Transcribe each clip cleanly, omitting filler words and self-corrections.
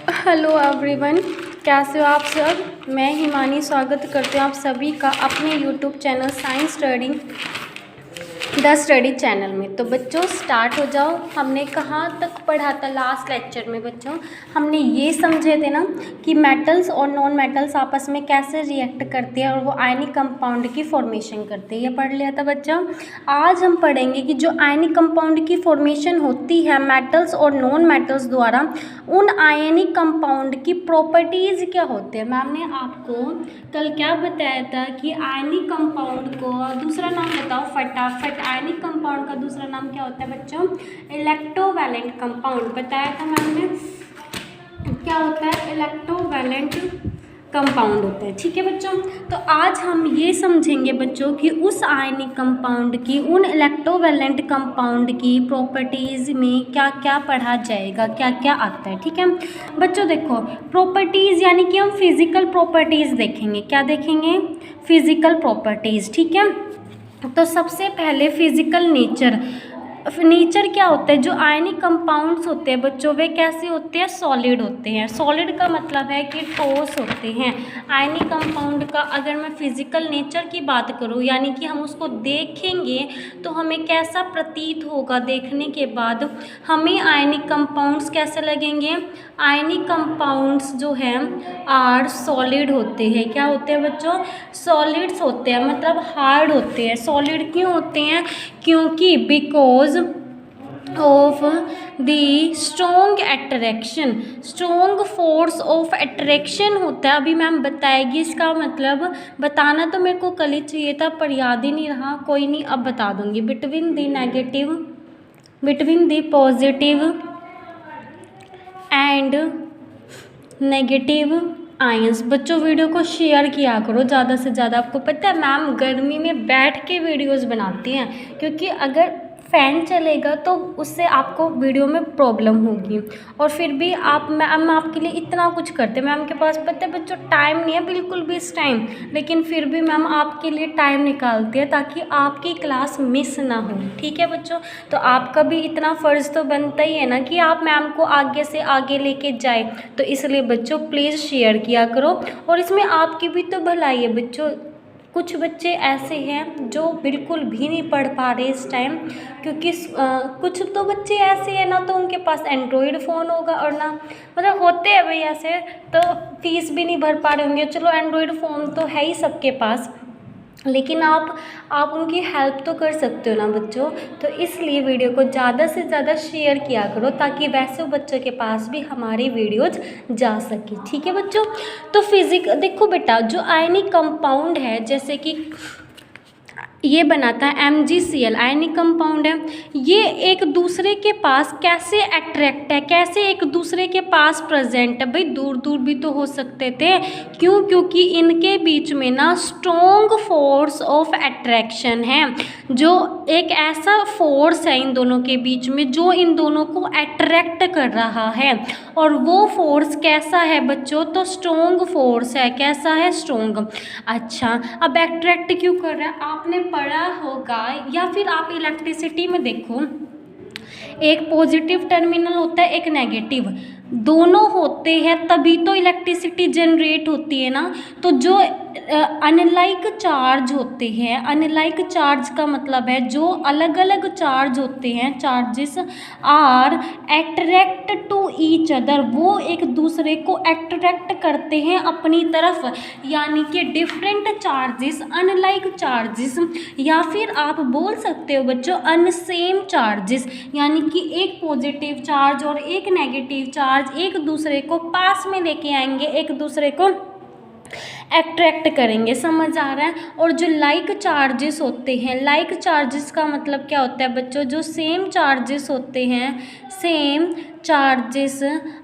Hello everyone, कैसे हो आप सब। मैं हिमानी स्वागत करती हूँ आप सभी का अपने YouTube channel science study the study channel में। तो बच्चों स्टार्ट हो जाओ। हमने कहाँ तक पढ़ा था लास्ट लेक्चर में बच्चों? हमने ये समझे थे ना कि मेटल्स और नॉन मेटल्स आपस में कैसे रिएक्ट करते हैं और वो आयनिक कंपाउंड की फॉर्मेशन करते हैं। ये पढ़ लिया था बच्चों। आज हम पढ़ेंगे कि जो आयनिक कंपाउंड की फॉर्मेशन होती है मेटल्स और नॉन मेटल्स द्वारा, उन आयनिक कंपाउंड की प्रॉपर्टीज़ क्या होते हैं। मैम ने आपको कल क्या बताया था कि आयनिक कंपाउंड को दूसरा नाम बताओ फटाफट। आयनिक कंपाउंड का दूसरा नाम क्या होता है बच्चों? Electrovalent compound. बताया था मैम ने क्या होता है? इलेक्ट्रोवैलेंट कंपाउंड होता है। ठीक है बच्चों, तो आज हम ये समझेंगे बच्चों कि उस आयनिक कंपाउंड की, उन इलेक्ट्रोवैलेंट कंपाउंड की प्रॉपर्टीज़ में क्या क्या पढ़ा जाएगा, क्या क्या आता है। ठीक है बच्चों, देखो प्रॉपर्टीज़ यानी कि हम फिजिकल प्रॉपर्टीज़ देखेंगे। क्या देखेंगे? Physical properties. ठीक है, तो सबसे पहले फिजिकल नेचर क्या होता है? जो आयनिक कंपाउंड्स होते हैं बच्चों, वे कैसे होते हैं? सॉलिड होते हैं। सॉलिड का मतलब है कि ठोस होते हैं। आयनिक कंपाउंड का अगर मैं फिजिकल नेचर की बात करूं, यानी कि हम उसको देखेंगे तो हमें कैसा प्रतीत होगा, देखने के बाद हमें आयनिक कंपाउंड्स कैसे लगेंगे? आयनिक कंपाउंड्स जो हैं आर सॉलिड होते हैं। क्या होते हैं बच्चों? सॉलिड्स होते हैं, मतलब हार्ड होते हैं। सॉलिड क्यों होते हैं? क्योंकि because of the strong attraction, strong force of attraction होता है। अभी मैम बताएगी इसका मतलब। बताना तो मेरे को कल ही चाहिए था पर याद ही नहीं रहा। कोई नहीं, अब बता दूंगी। Between the positive and negative ions. बच्चों वीडियो को शेयर किया करो ज़्यादा से ज़्यादा। आपको पता है मैम गर्मी में बैठ के वीडियोस बनाती हैं, क्योंकि अगर फ़ैन चलेगा तो उससे आपको वीडियो में प्रॉब्लम होगी। और फिर भी आप मैम आपके लिए इतना कुछ करते हैं। मैम के पास पता है बच्चों टाइम नहीं है बिल्कुल भी इस टाइम, लेकिन फिर भी मैम आपके लिए टाइम निकालती है ताकि आपकी क्लास मिस ना हो। ठीक है बच्चों, तो आपका भी इतना फ़र्ज़ तो बनता ही है ना कि आप मैम को आगे से आगे लेके जाए। तो इसलिए बच्चों प्लीज़ शेयर किया करो, और इसमें आपकी भी तो भलाई है बच्चों। कुछ बच्चे ऐसे हैं जो बिल्कुल भी नहीं पढ़ पा रहे इस टाइम, क्योंकि कुछ तो बच्चे ऐसे हैं ना तो उनके पास एंड्रॉयड फ़ोन होगा और ना, मतलब होते हैं भाई ऐसे, तो फीस भी नहीं भर पा रहे होंगे। चलो एंड्रॉयड फ़ोन तो है ही सबके पास, लेकिन आप उनकी हेल्प तो कर सकते हो ना बच्चों। तो इसलिए वीडियो को ज़्यादा से ज़्यादा शेयर किया करो ताकि वैसे बच्चों के पास भी हमारी वीडियोज़ जा सके। ठीक है बच्चों, तो देखो बेटा, जो आयनिक कंपाउंड है जैसे कि ये बनाता है MgCl, आयनिक कंपाउंड है। ये एक दूसरे के पास कैसे अट्रैक्ट है, कैसे एक दूसरे के पास प्रेजेंट है? भाई दूर दूर भी तो हो सकते थे। क्यों? क्योंकि इनके बीच में ना स्ट्रॉन्ग फोर्स ऑफ अट्रैक्शन है। जो एक ऐसा फोर्स है इन दोनों के बीच में जो इन दोनों को अट्रैक्ट कर रहा है। और वो फोर्स कैसा है बच्चों? तो स्ट्रॉन्ग फोर्स है। कैसा है? स्ट्रॉन्ग। अच्छा, अब अट्रैक्ट क्यों कर रहा है? आपने पढ़ा होगा, या फिर आप इलेक्ट्रिसिटी में देखो, एक पॉजिटिव टर्मिनल होता है, एक नेगेटिव, दोनों होते हैं तभी तो इलेक्ट्रिसिटी जनरेट होती है ना। तो जो अनलाइक चार्ज होते हैं, अनलाइक चार्ज का मतलब है जो अलग अलग चार्ज होते हैं, charges are attract to each other, वो एक दूसरे को अट्रैक्ट करते हैं अपनी तरफ। यानी कि डिफरेंट चार्जेस, अनलाइक चार्जेस, या फिर आप बोल सकते हो बच्चों अनसेम चार्जेस। यानी कि एक पॉजिटिव चार्ज और एक नेगेटिव चार्ज एक दूसरे को पास में लेके आएंगे, एक दूसरे को अट्रैक्ट करेंगे। समझ आ रहा है? और जो लाइक चार्जेस होते हैं, लाइक चार्जेस का मतलब क्या होता है बच्चों? जो सेम चार्जेस होते हैं, same charges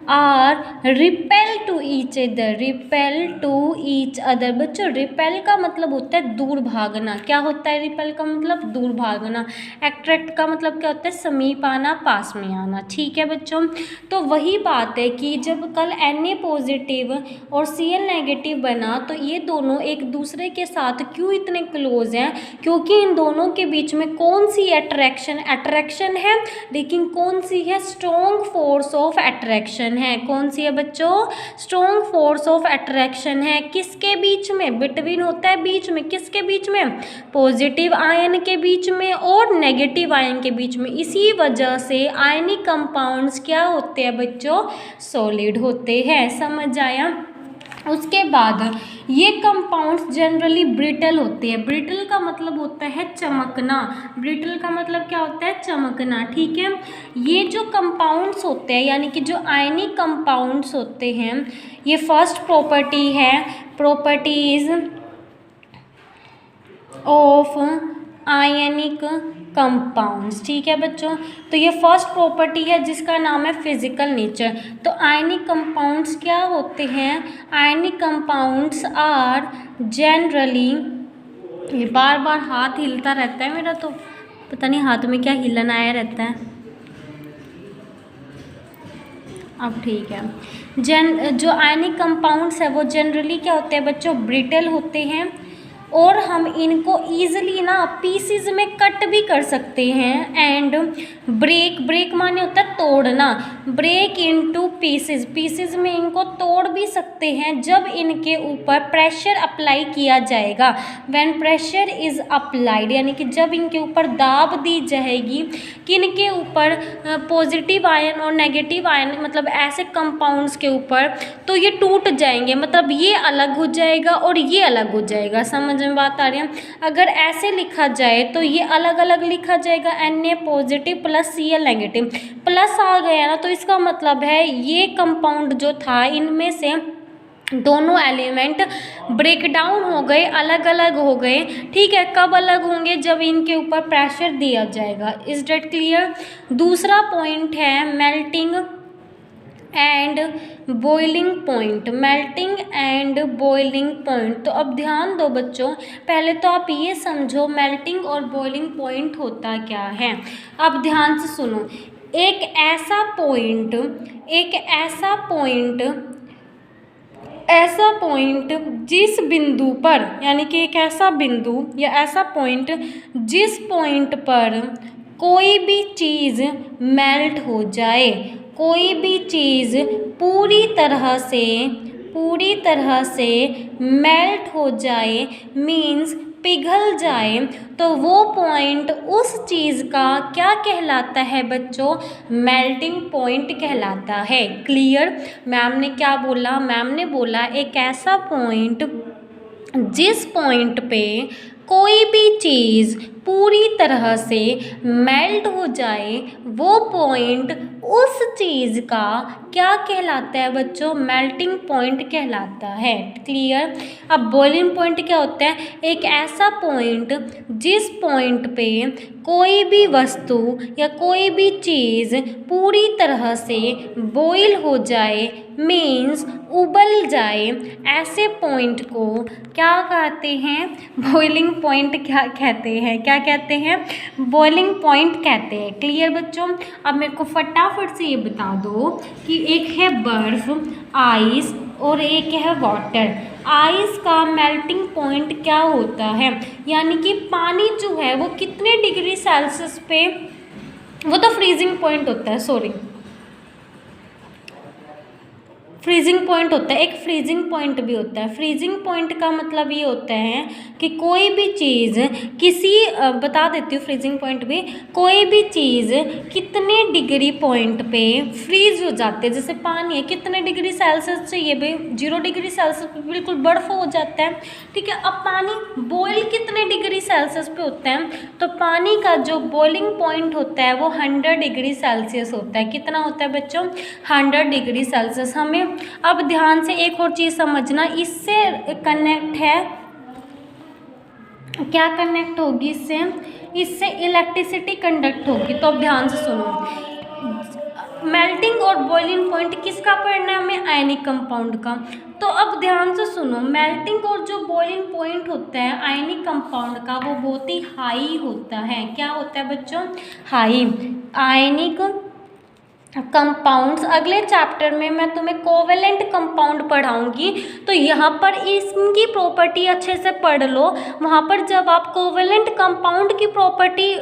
are repel to each other, repel to each other. बच्चों रिपेल का मतलब होता है दूर भागना। क्या होता है रिपेल का मतलब? दूर भागना। अट्रैक्ट का मतलब क्या होता है? समीप आना, पास में आना। ठीक है बच्चों, तो वही बात है कि जब कल Na पॉजिटिव और Cl नेगेटिव बना तो ये दोनों एक दूसरे के साथ क्यों इतने क्लोज हैं, क्योंकि इन दोनों के बीच में कौन सी अट्रैक्शन है, लेकिन कौन सी है, स्ट्रॉन्ग फोर्स ऑफ अट्रैक्शन है। कौन सी है बच्चों, स्ट्रॉन्ग फोर्स ऑफ अट्रैक्शन है। किसके बीच में, बिटवीन होता है बीच में, किसके बीच में, पॉजिटिव आयन के बीच में और नेगेटिव आयन के बीच में। इसी वजह से आयनिक कंपाउंड्स क्या होते हैं बच्चों, सॉलिड होते हैं। समझ आया। उसके बाद ये कंपाउंड्स जनरली ब्रिटल होते हैं। ब्रिटल का मतलब होता है चमकना, ब्रिटल का मतलब क्या होता है, चमकना, ठीक है। ये जो कंपाउंड्स होते हैं यानी कि जो आयनिक कंपाउंड्स होते हैं, ये फर्स्ट प्रॉपर्टी है, प्रॉपर्टीज ऑफ आयनिक कंपाउंड्स, ठीक है बच्चों। तो ये फर्स्ट प्रॉपर्टी है जिसका नाम है फिजिकल नेचर। तो आयनिक कंपाउंड्स क्या होते हैं, आयनिक कंपाउंड्स आर जनरली, ये बार बार हाथ हिलता रहता है मेरा, तो पता नहीं हाथ में क्या हिलन आया रहता है। अब ठीक है। जो आयनिक कंपाउंड्स है वो जनरली क्या होते हैं बच्चों, ब्रिटल होते हैं, और हम इनको ईजिली ना पीसीज में कट भी कर सकते हैं। एंड ब्रेक माने होता है तोड़ना, ब्रेक इनटू पीसेज में इनको तोड़ भी सकते हैं जब इनके ऊपर प्रेशर अप्लाई किया जाएगा। व्हेन प्रेशर इज़ अप्लाइड, यानी कि जब इनके ऊपर दाब दी जाएगी, कि इनके ऊपर पॉजिटिव आयन और नेगेटिव आयन, मतलब ऐसे कंपाउंड्स के ऊपर, तो ये टूट जाएंगे, मतलब ये अलग हो जाएगा और ये अलग हो जाएगा। समझ में बात आ रही है। अगर ऐसे लिखा जाए तो ये अलग अलग लिखा जाएगा, Na positive plus Cl negative, plus आ गया ना, तो इसका मतलब है ये कंपाउंड जो था इनमें से दोनों एलिमेंट ब्रेक डाउन हो गए, अलग अलग हो गए, ठीक है। कब अलग होंगे, जब इनके ऊपर प्रेशर दिया जाएगा। Is that clear. दूसरा पॉइंट है melting and boiling point, melting and boiling point. तो अब ध्यान दो बच्चों, पहले तो आप ये समझो मेल्टिंग और बॉइलिंग पॉइंट होता क्या है। अब ध्यान से सुनो, एक ऐसा पॉइंट जिस बिंदु पर, यानी कि एक ऐसा बिंदु या ऐसा पॉइंट जिस पॉइंट पर कोई भी चीज़ मेल्ट हो जाए, कोई भी चीज़ पूरी तरह से मेल्ट हो जाए, मीन्स पिघल जाए, तो वो पॉइंट उस चीज़ का क्या कहलाता है बच्चों, मेल्टिंग पॉइंट कहलाता है। क्लियर। मैम ने क्या बोला, मैम ने बोला एक ऐसा पॉइंट जिस पॉइंट पे कोई भी चीज़ पूरी तरह से मेल्ट हो जाए, वो पॉइंट उस चीज़ का क्या कहलाता है बच्चों, मेल्टिंग पॉइंट कहलाता है। क्लियर। अब बॉइलिंग पॉइंट क्या होता है, एक ऐसा पॉइंट जिस पॉइंट पे कोई भी वस्तु या कोई भी चीज़ पूरी तरह से बॉईल हो जाए, मीन्स उबल जाए, ऐसे पॉइंट को क्या कहते हैं, बॉइलिंग पॉइंट क्या कहते हैं, क्या कहते हैं, बॉइलिंग पॉइंट कहते हैं। क्लियर बच्चों। अब मेरे को फटाफट से ये बता दो कि एक है बर्फ, आइस, और एक है वाटर। आइस का मेल्टिंग पॉइंट क्या होता है, यानी कि पानी जो है वो कितने डिग्री सेल्सियस पे, वो तो फ्रीजिंग पॉइंट होता है, सॉरी फ्रीजिंग पॉइंट होता है, एक फ्रीजिंग पॉइंट भी होता है। फ्रीजिंग पॉइंट का मतलब ये होता है कि कोई भी चीज़ किसी, बता देती हूँ फ्रीजिंग पॉइंट भी, कोई भी चीज़ कितने डिग्री पॉइंट पे फ्रीज हो जाते हैं। जैसे पानी है, कितने डिग्री सेल्सियस चाहिए भाई, 0 डिग्री सेल्सियस पे बिल्कुल बर्फ़ हो जाता है, ठीक है। अब पानी बॉयल कितने डिग्री सेल्सियस पे होता है, तो पानी का जो बॉइलिंग पॉइंट होता है वो 100 डिग्री सेल्सियस होता है। कितना होता है बच्चों, 100 डिग्री सेल्सियस। हमें अब ध्यान से एक और चीज़ समझना, इससे कनेक्ट है, क्या कनेक्ट होगी इससे इलेक्ट्रिसिटी कंडक्ट होगी। तो अब ध्यान से सुनो, मेल्टिंग और बॉइलिंग पॉइंट किसका परिणाम है, आयनिक कंपाउंड का। तो अब ध्यान से सुनो, मेल्टिंग और जो बॉइलिंग पॉइंट होता है आयनिक कंपाउंड का, वो बहुत ही हाई होता है। क्या होता है बच्चों, हाई। आयनिक कंपाउंड्स, अगले चैप्टर में मैं तुम्हें कोवेलेंट कंपाउंड पढ़ाऊंगी, तो यहाँ पर इसकी प्रॉपर्टी अच्छे से पढ़ लो। वहाँ पर जब आप कोवेलेंट कंपाउंड की प्रॉपर्टी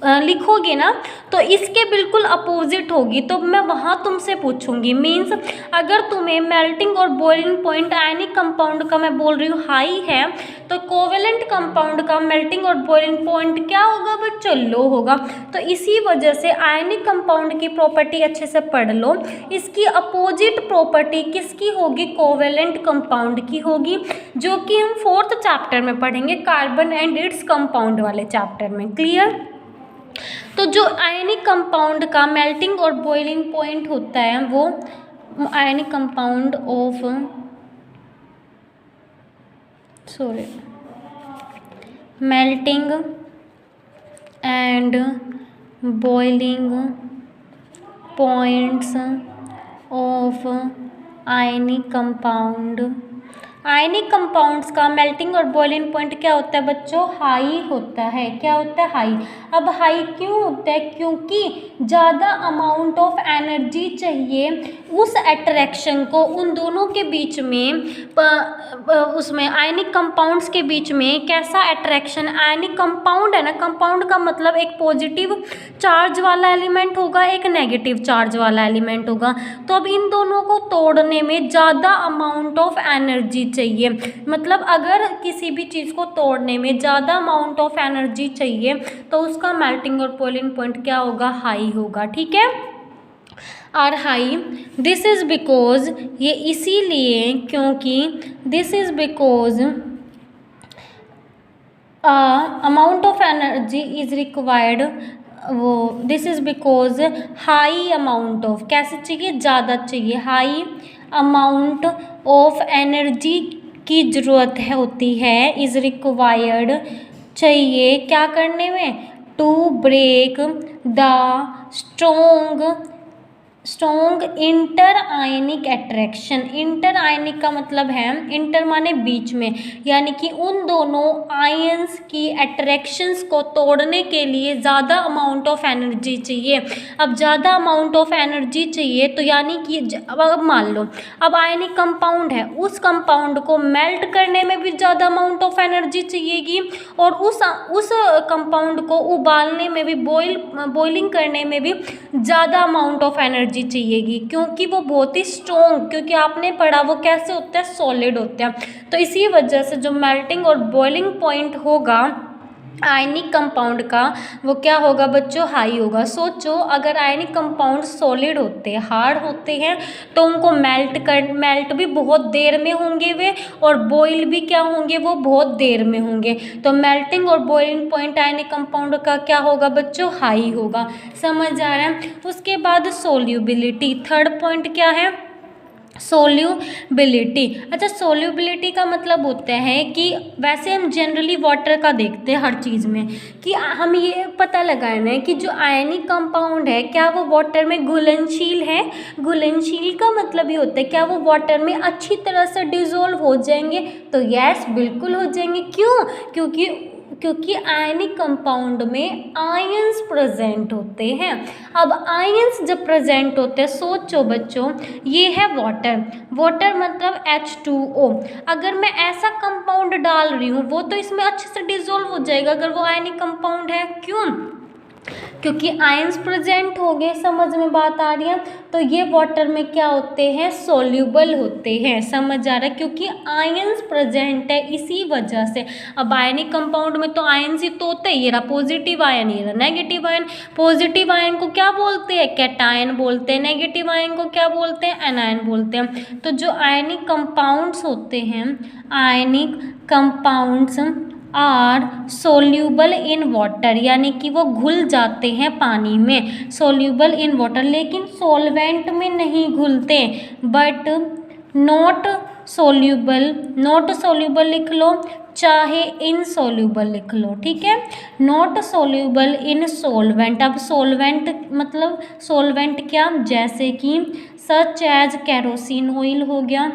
लिखोगे ना, तो इसके बिल्कुल अपोजिट होगी, तो मैं वहाँ तुमसे पूछूंगी। मीन्स अगर तुम्हें मेल्टिंग और बॉइलिंग पॉइंट आयनिक कंपाउंड का मैं बोल रही हूँ हाई है, तो कोवेलेंट कंपाउंड का मेल्टिंग और बॉइलिंग पॉइंट क्या होगा बच्चों, लो होगा। तो इसी वजह से आयनिक कंपाउंड की प्रॉपर्टी अच्छे से पढ़ लो। इसकी अपोजिट प्रॉपर्टी किसकी होगी, कोवेलेंट कंपाउंड की होगी, जो कि हम 4th चैप्टर में पढ़ेंगे, कार्बन एंड इट्स कंपाउंड वाले चैप्टर में। क्लियर। तो जो आयनिक कंपाउंड का मेल्टिंग और बॉइलिंग पॉइंट होता है वो ionic compound of melting and boiling points of ionic compound. Ionic compounds का मेल्टिंग और बॉइलिंग पॉइंट क्या होता है बच्चों, हाई होता है। क्या होता है, हाई। अब हाई क्यों होता है, क्योंकि ज़्यादा अमाउंट ऑफ एनर्जी चाहिए उस अट्रैक्शन को, उन दोनों के बीच में उसमें आयनिक कंपाउंड्स के बीच में कैसा अट्रैक्शन, आयनिक कंपाउंड है ना, कंपाउंड का मतलब एक पॉजिटिव चार्ज वाला एलिमेंट होगा, एक नेगेटिव चार्ज वाला एलिमेंट होगा। तो अब इन दोनों को तोड़ने में ज़्यादा अमाउंट ऑफ एनर्जी चाहिए, मतलब अगर किसी भी चीज़ को तोड़ने में ज़्यादा अमाउंट ऑफ एनर्जी चाहिए तो उसका मेल्टिंग और बॉइलिंग पॉइंट क्या होगा, हाई होगा। ठीक है, R high. This is because, ये इसीलिए क्योंकि this is because amount of energy is required, वो this is because high amount of, कैसे चाहिए, ज़्यादा चाहिए, हाई अमाउंट ऑफ एनर्जी की ज़रूरत है होती है, इज़ रिक्वायर्ड, चाहिए क्या करने में, to break the strong inter ionic attraction. Inter ionic का मतलब है, इंटर माने बीच में, यानी कि उन दोनों आयंस की अट्रैक्शंस को तोड़ने के लिए ज़्यादा अमाउंट ऑफ एनर्जी चाहिए। अब ज़्यादा अमाउंट ऑफ एनर्जी चाहिए तो यानी कि अब मान लो अब आयनिक कंपाउंड है, उस कंपाउंड को मेल्ट करने में भी ज़्यादा अमाउंट ऑफ एनर्जी चाहिएगी, और उस कंपाउंड को उबालने में भी, बॉइलिंग करने में भी ज़्यादा अमाउंट ऑफ एनर्जी चाहिएगी, क्योंकि वो बहुत ही स्ट्रॉन्ग, क्योंकि आपने पढ़ा वो कैसे होता है, सॉलिड होता है। तो इसी वजह से जो मेल्टिंग और बॉइलिंग पॉइंट होगा आयनिक कंपाउंड का, वो क्या होगा बच्चों, हाई होगा। सोचो अगर आयनिक कंपाउंड सॉलिड होते हैं, हार्ड होते हैं, तो उनको मेल्ट भी बहुत देर में होंगे वे, और बॉईल भी क्या होंगे, वो बहुत देर में होंगे। तो मेल्टिंग और बॉइलिंग पॉइंट आयनिक कंपाउंड का क्या होगा बच्चों, हाई होगा। समझ आ रहा है। उसके बाद सोल्यूबिलिटी, थर्ड पॉइंट क्या है, सोल्यूबिलिटी। अच्छा, सोल्यूबिलिटी का मतलब होता है कि वैसे हम जनरली वाटर का देखते हैं हर चीज़ में, कि हम ये पता लगाना है कि जो आयनिक कंपाउंड है क्या वो वाटर में घुलनशील है। घुलनशील का मतलब ये होता है क्या वो वाटर में अच्छी तरह से डिज़ोल्व हो जाएंगे, तो यस बिल्कुल हो जाएंगे। क्यों, क्योंकि आयनिक कंपाउंड में आयंस प्रेजेंट होते हैं। अब आयंस जब प्रेजेंट होते हैं, सोचो बच्चों ये है वाटर मतलब H2O। अगर मैं ऐसा कंपाउंड डाल रही हूँ वो तो इसमें अच्छे से डिजोल्व हो जाएगा अगर वो आयनिक कंपाउंड है। क्यों, क्योंकि आयंस प्रेजेंट हो गए। समझ में बात आ रही है। तो ये वाटर में क्या होते हैं, सोल्यूबल होते हैं। समझ आ रहा है, क्योंकि आयंस प्रेजेंट है इसी वजह से। अब आयनिक कंपाउंड में तो आयंस ही तो होते हैं, ये रहा पॉजिटिव आयन, ये रहा नेगेटिव आयन। पॉजिटिव आयन को क्या बोलते हैं, कैटायन बोलते हैं। नेगेटिव आयन को क्या बोलते हैं, एनायन बोलते हैं। तो जो आयनिक कंपाउंड्स होते हैं, ionic compounds are soluble in water, यानी कि वो घुल जाते हैं पानी में, सोल्यूबल इन वाटर, लेकिन सॉल्वेंट में नहीं घुलते। बट नॉट सोल्यूबल लिख लो, चाहे इनसोल्यूबल लिख लो, ठीक है। Not soluble in solvent. अब सोलवेंट मतलब सोलवेंट क्या, जैसे कि सच एज कैरोसिन ऑयल हो गया।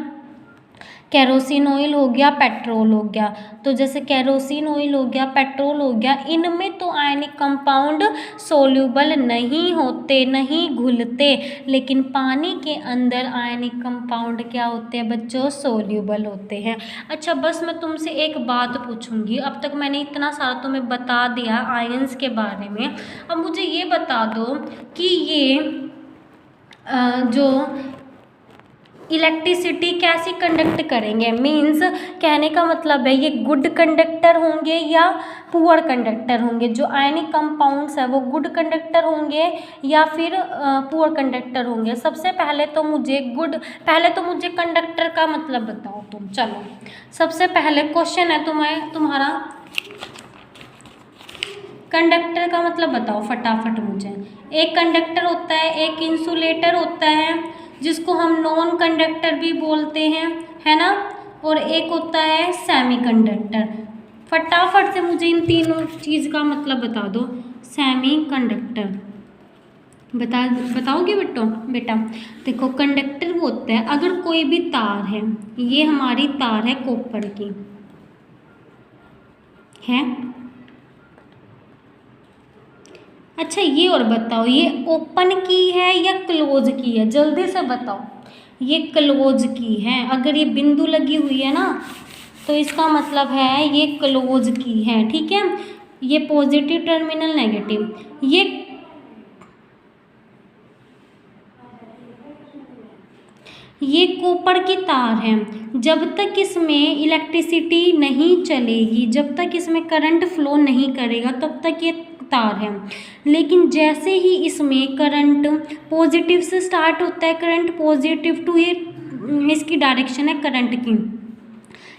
केरोसिन ऑयल हो गया, पेट्रोल हो गया। तो जैसे केरोसिन ऑयल हो गया, पेट्रोल हो गया, इनमें तो आयनिक कंपाउंड सोल्यूबल नहीं होते, नहीं घुलते, लेकिन पानी के अंदर आयनिक कंपाउंड क्या होते हैं बच्चों, सोल्यूबल होते हैं। अच्छा बस मैं तुमसे एक बात पूछूंगी, अब तक मैंने इतना सारा तुम्हें बता दिया आयंस के बारे में, अब मुझे ये बता दो कि ये जो इलेक्ट्रिसिटी कैसी कंडक्ट करेंगे, मीन्स कहने का मतलब है ये गुड कंडक्टर होंगे या पुअर कंडक्टर होंगे। जो आयनिक कंपाउंड्स है वो गुड कंडक्टर होंगे या फिर पुअर कंडक्टर होंगे। सबसे पहले तो मुझे कंडक्टर का मतलब बताओ तुम। चलो सबसे पहले क्वेश्चन है तुम्हारा कंडक्टर का मतलब बताओ फटाफट मुझे। एक कंडक्टर होता है, एक इंसुलेटर होता है जिसको हम नॉन कंडक्टर भी बोलते हैं, है ना, और एक होता है सेमी कंडक्टर। फटाफट से मुझे इन तीनों चीज़ का मतलब बता दो। सेमी कंडक्टर बताओगे बेटा देखो कंडक्टर वो होता है, अगर कोई भी तार है, ये हमारी तार है कॉपर की, है। अच्छा ये और बताओ, ये ओपन की है या क्लोज की है, जल्दी से बताओ। ये क्लोज की है, अगर ये बिंदु लगी हुई है ना तो इसका मतलब है ये क्लोज की है, ठीक है। ये पॉजिटिव टर्मिनल, नेगेटिव, ये कॉपर की तार है। जब तक इसमें इलेक्ट्रिसिटी नहीं चलेगी, जब तक इसमें करंट फ्लो नहीं करेगा तब तक ये तार है। लेकिन जैसे ही इसमें करंट पॉजिटिव से स्टार्ट होता है, करंट पॉजिटिव टू, ये इसकी डायरेक्शन है करंट की,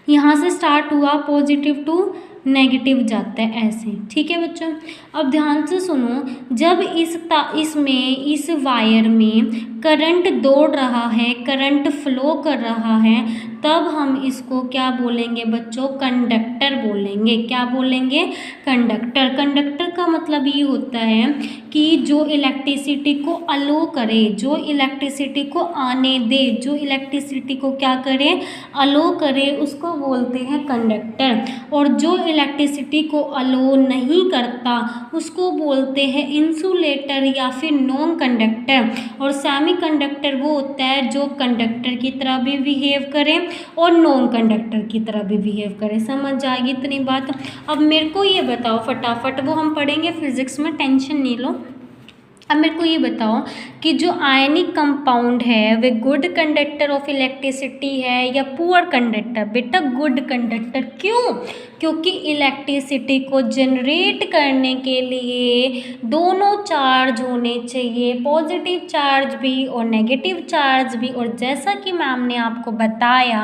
यहाँ से स्टार्ट हुआ पॉजिटिव टू नेगेटिव जाता है ऐसे, ठीक है बच्चों। अब ध्यान से सुनो, जब इस वायर में करंट दौड़ रहा है, करंट फ्लो कर रहा है, तब हम इसको क्या बोलेंगे बच्चों, कंडक्टर बोलेंगे। क्या बोलेंगे, कंडक्टर। कंडक्टर का मतलब ये होता है कि जो इलेक्ट्रिसिटी को अलो करे, जो इलेक्ट्रिसिटी को आने दे, जो इलेक्ट्रिसिटी को क्या करे, अलो करे, उसको बोलते हैं कंडक्टर। और जो इलेक्ट्रिसिटी को अलो नहीं करता उसको बोलते हैं इंसुलेटर या फिर नॉन कंडक्टर। और सेमी कंडक्टर वो होता है जो कंडक्टर की तरह भी बिहेव करे और नॉन कंडक्टर की तरह भी बिहेव करे। समझ जाएगी इतनी बात। अब मेरे को ये बताओ फटाफट, वो हम पढ़ेंगे फिजिक्स में, टेंशन नहीं लो। अब मेरे को ये बताओ कि जो आयनिक कंपाउंड है वे गुड कंडक्टर ऑफ इलेक्ट्रिसिटी है या पुअर कंडक्टर। बेटा गुड कंडक्टर, क्यों, क्योंकि इलेक्ट्रिसिटी को जनरेट करने के लिए दोनों चार्ज होने चाहिए, पॉजिटिव चार्ज भी और नेगेटिव चार्ज भी। और जैसा कि मैम ने आपको बताया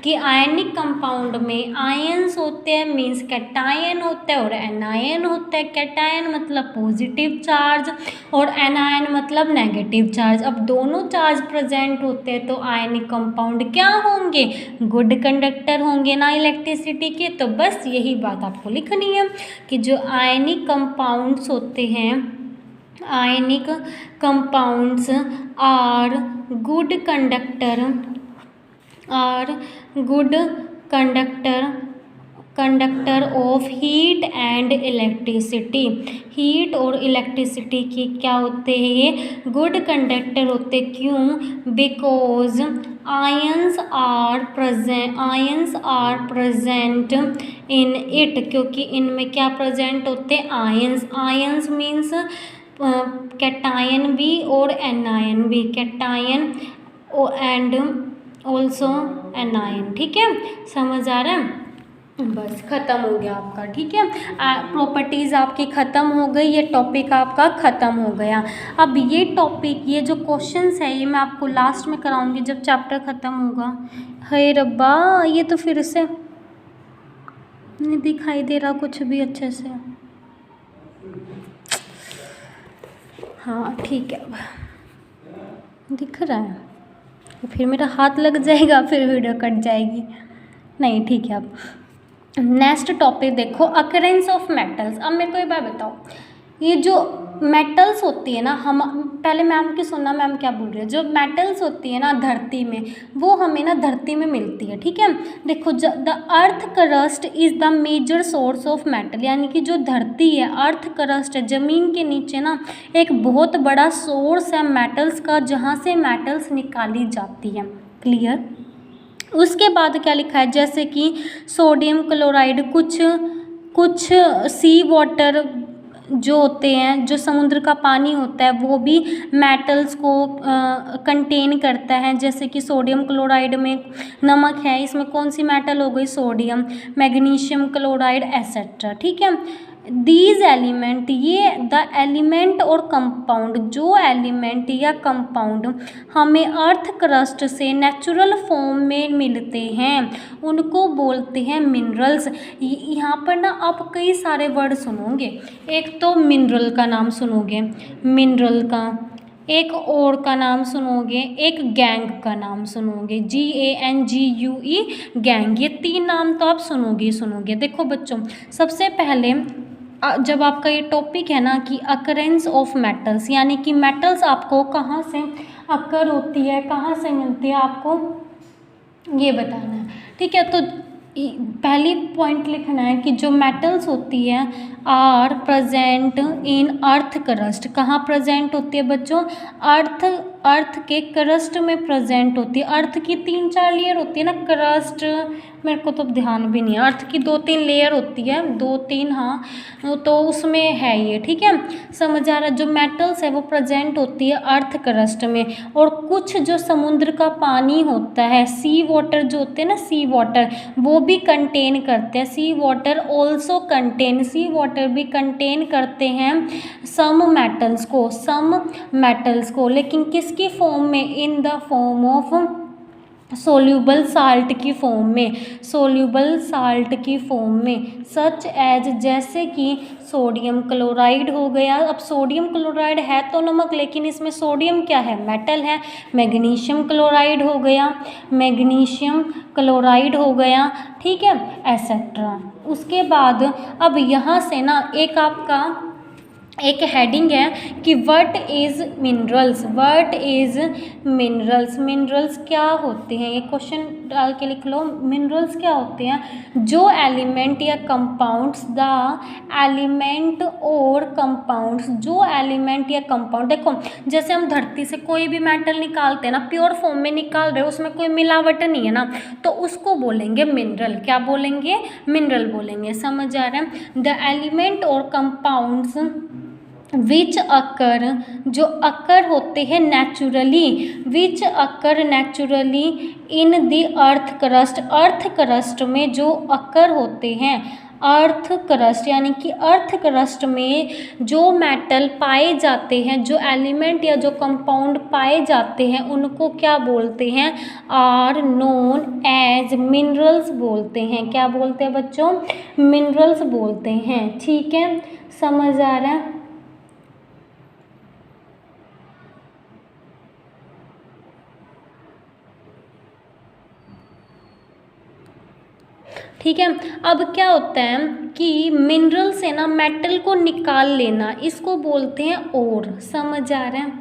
कि आयनिक कंपाउंड में आयंस होते हैं, मीन्स कैटायन होता है और एनायन होता है। कैटायन मतलब पॉजिटिव चार्ज और एनायन मतलब नेगेटिव चार्ज। अब दोनों चार्ज प्रेजेंट होते हैं तो आयनिक कंपाउंड क्या होंगे, गुड कंडक्टर होंगे ना इलेक्ट्रिसिटी के। तो बस यही बात आपको लिखनी है कि जो आयनिक कंपाउंड्स होते हैं, ionic compounds are good conductor of heat and electricity. Heat और इलेक्ट्रिसिटी की क्या होते हैं, ये गुड कंडक्टर होते। क्यों, because ions are present in it, क्योंकि इनमें क्या प्रेजेंट होते हैं, आयंस मीन्स कैटायन भी और एनायन भी, कैटायन एंड ऑल्सो एनायन, ठीक है। समझ आ रहा है, बस ख़त्म हो गया आपका, ठीक है। प्रॉपर्टीज़ आपकी ख़त्म हो गई, ये टॉपिक आपका ख़त्म हो गया। अब ये टॉपिक, ये जो क्वेश्चंस है ये मैं आपको लास्ट में कराऊंगी जब चैप्टर ख़त्म होगा। हे रब्बा, ये तो फिर से नहीं दिखाई दे रहा कुछ भी अच्छे से। हाँ ठीक है, अब दिख रहा है, फिर मेरा हाथ लग जाएगा, फिर वीडियो कट जाएगी। नहीं ठीक है। अब नेक्स्ट टॉपिक देखो, अकरेंस ऑफ मेटल्स। अब मेरे को एक बार बताओ, ये जो मेटल्स होती है ना, हम पहले मैम की सुनना, मैम क्या बोल रही है। जो मेटल्स होती है ना धरती में, वो हमें ना धरती में मिलती है, ठीक है। देखो, the earth crust is the major source of metal, यानी कि जो धरती है, अर्थ क्रस्ट है, ज़मीन के नीचे ना एक बहुत बड़ा सोर्स है मेटल्स का, जहाँ से मेटल्स निकाली जाती है। क्लियर। उसके बाद क्या लिखा है, जैसे कि सोडियम क्लोराइड, कुछ सी वाटर जो होते हैं, जो समुद्र का पानी होता है, वो भी मेटल्स को कंटेन करता है। जैसे कि सोडियम क्लोराइड में नमक है, इसमें कौन सी मेटल हो गई, सोडियम, मैग्नीशियम क्लोराइड एसेट्रा, ठीक है। दीज एलिमेंट, ये द एलिमेंट और कंपाउंड, जो एलिमेंट या कंपाउंड हमें अर्थ क्रस्ट से नेचुरल फॉर्म में मिलते हैं, उनको बोलते हैं मिनरल्स। यहाँ पर ना आप कई सारे वर्ड सुनोगे, एक तो मिनरल का नाम सुनोगे, मिनरल का, एक और का नाम सुनोगे, एक गैंग का नाम सुनोगे, GANGUE, गैंग। ये 3 नाम तो आप सुनोगे। देखो बच्चों, सबसे पहले जब आपका ये टॉपिक है ना कि अकरेंस ऑफ मेटल्स, यानी कि मेटल्स आपको कहाँ से अकर होती है, कहाँ से मिलती है, आपको ये बताना है, ठीक है। तो पहली पॉइंट लिखना है कि जो मेटल्स होती है are present in earth crust. कहाँ प्रेजेंट होती है बच्चों, अर्थ के क्रस्ट में प्रेजेंट होती है। अर्थ की 3-4 लेयर होती है ना, क्रस्ट मेरे को तो ध्यान भी नहीं है, अर्थ की 2-3 लेयर होती है, 2-3, हाँ, तो उसमें है ये, ठीक है, समझ आ रहा है। जो मेटल्स है वो प्रेजेंट होती है अर्थ क्रस्ट में, और कुछ जो समुद्र का पानी होता है, सी वाटर जो होते हैं ना, सी वाटर, वो भी कंटेन करते हैं। सी वाटर ऑल्सो कंटेन, सी वाटर भी कंटेन करते हैं सम मेटल्स को, लेकिन किसकी फॉर्म में, in the form of soluble salt की फॉर्म में, सोल्यूबल साल्ट की फॉर्म में, सच एज, जैसे कि सोडियम क्लोराइड हो गया। अब सोडियम क्लोराइड है तो नमक, लेकिन इसमें सोडियम क्या है, मेटल है। मैग्नीशियम क्लोराइड हो गया, मैग्नीशियम क्लोराइड हो गया, ठीक है, एसेट्रा। उसके बाद अब यहाँ से ना एक आपका एक हेडिंग है कि what is minerals, what is minerals, minerals क्या होते हैं, ये क्वेश्चन डाल के लिख लो। मिनरल्स क्या होते हैं, जो एलिमेंट या कंपाउंड्स, द एलिमेंट और कंपाउंड्स, जो एलिमेंट या कंपाउंड, देखो जैसे हम धरती से कोई भी मेटल निकालते हैं ना, प्योर फॉर्म में निकाल रहे हो, उसमें कोई मिलावट नहीं है ना, तो उसको बोलेंगे मिनरल। क्या बोलेंगे, मिनरल बोलेंगे, समझ आ रहा है। द एलिमेंट और कंपाउंड्स विच अकर, जो अकर होते हैं naturally, which occur naturally in the earth crust, earth crust में जो अकर होते हैं, अर्थ क्रस्ट यानी कि अर्थ क्रस्ट में जो मेटल पाए जाते हैं, जो एलिमेंट या जो कंपाउंड पाए जाते हैं, उनको क्या बोलते हैं, आर नोन एज मिनरल्स बोलते हैं। क्या बोलते हैं बच्चों, मिनरल्स बोलते हैं, ठीक है, समझ आ रहा है। ठीक है। अब क्या होता है कि मिनरल से ना मेटल को निकाल लेना, इसको बोलते हैं ओर, समझ आ रहा है,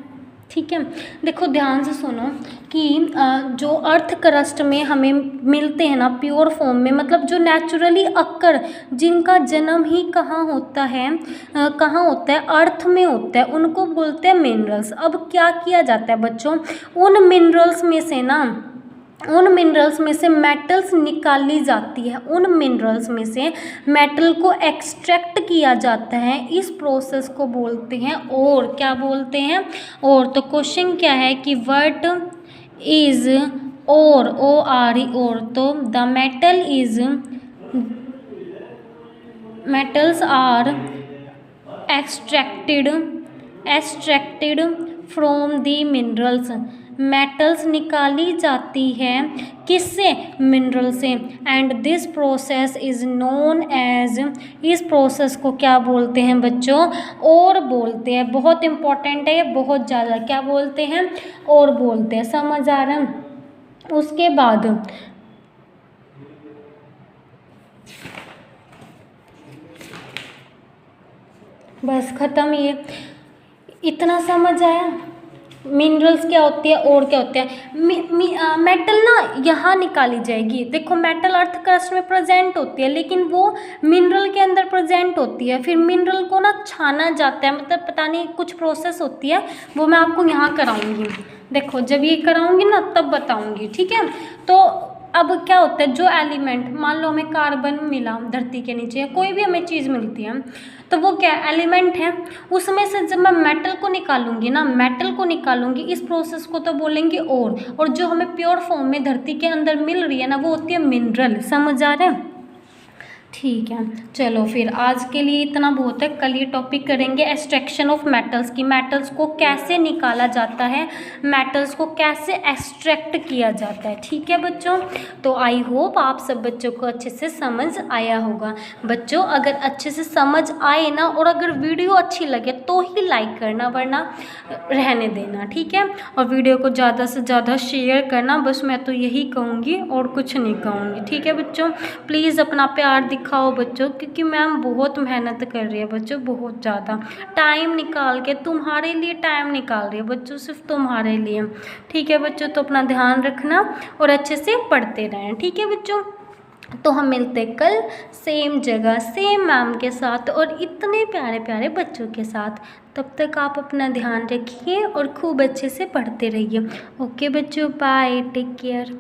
ठीक है। देखो ध्यान से सुनो कि जो अर्थ क्रस्ट में हमें मिलते हैं ना प्योर फॉर्म में, मतलब जो नेचुरली अक्कर, जिनका जन्म ही कहाँ होता है, कहाँ होता है, अर्थ में होता है, उनको बोलते हैं मिनरल्स। अब क्या किया जाता है बच्चों, उन मिनरल्स में से मेटल्स निकाली जाती है, उन मिनरल्स में से मेटल को एक्सट्रैक्ट किया जाता है, इस प्रोसेस को बोलते हैं और। क्या बोलते हैं, और। तो क्वेश्चन क्या है कि व्हाट इज और, ORE, और। तो the metals are extracted from the minerals, metals निकाली जाती है किससे, मिनरल से। And this process is known as, इस प्रोसेस को क्या बोलते हैं बच्चों, और बोलते हैं। बहुत इंपॉर्टेंट है ये, बहुत ज़्यादा, क्या बोलते हैं, और बोलते हैं, समझ आ रहा है। उसके बाद बस ख़त्म ही है। इतना समझ आया मिनरल्स क्या होती है और क्या होते हैं। मेटल ना यहाँ निकाली जाएगी। देखो मेटल अर्थ क्रस्ट में प्रेजेंट होती है, लेकिन वो मिनरल के अंदर प्रेजेंट होती है। फिर मिनरल को ना छाना जाता है, मतलब पता नहीं कुछ प्रोसेस होती है, वो मैं आपको यहाँ कराऊंगी। देखो जब ये कराऊंगी ना तब बताऊंगी, ठीक है। तो अब क्या होता है, जो एलिमेंट, मान लो हमें कार्बन मिला धरती के नीचे या कोई भी हमें चीज़ मिलती है, तो वो क्या एलिमेंट है। उसमें से जब मैं मेटल को निकालूंगी ना, मेटल को निकालूंगी, इस प्रोसेस को तो बोलेंगे और जो हमें प्योर फॉर्म में धरती के अंदर मिल रही है ना, वो होती है मिनरल। समझ आ रहे हैं? ठीक है, चलो फिर आज के लिए इतना बहुत है। कल ये टॉपिक करेंगे एक्सट्रैक्शन ऑफ मेटल्स की, मेटल्स को कैसे निकाला जाता है, मेटल्स को कैसे एक्सट्रैक्ट किया जाता है। ठीक है बच्चों, तो आई होप आप सब बच्चों को अच्छे से समझ आया होगा। बच्चों अगर अच्छे से समझ आए ना, और अगर वीडियो अच्छी लगे तो ही लाइक करना, वरना रहने देना, ठीक है। और वीडियो को ज़्यादा से ज़्यादा शेयर करना, बस मैं तो यही कहूँगी और कुछ नहीं कहूँगी। ठीक है बच्चों, प्लीज़ अपना प्यार दिखाओ बच्चों, क्योंकि मैम बहुत मेहनत कर रही है बच्चों, बहुत ज़्यादा टाइम निकाल के तुम्हारे लिए टाइम निकाल रही है बच्चों, सिर्फ तुम्हारे लिए। ठीक है बच्चों, तो अपना ध्यान रखना और अच्छे से पढ़ते रहें। ठीक है बच्चों, तो हम मिलते कल सेम जगह सेम मैम के साथ और इतने प्यारे प्यारे बच्चों के साथ। तब तक आप अपना ध्यान रखिए और खूब अच्छे से पढ़ते रहिए। ओके बच्चों, बाय, टेक केयर।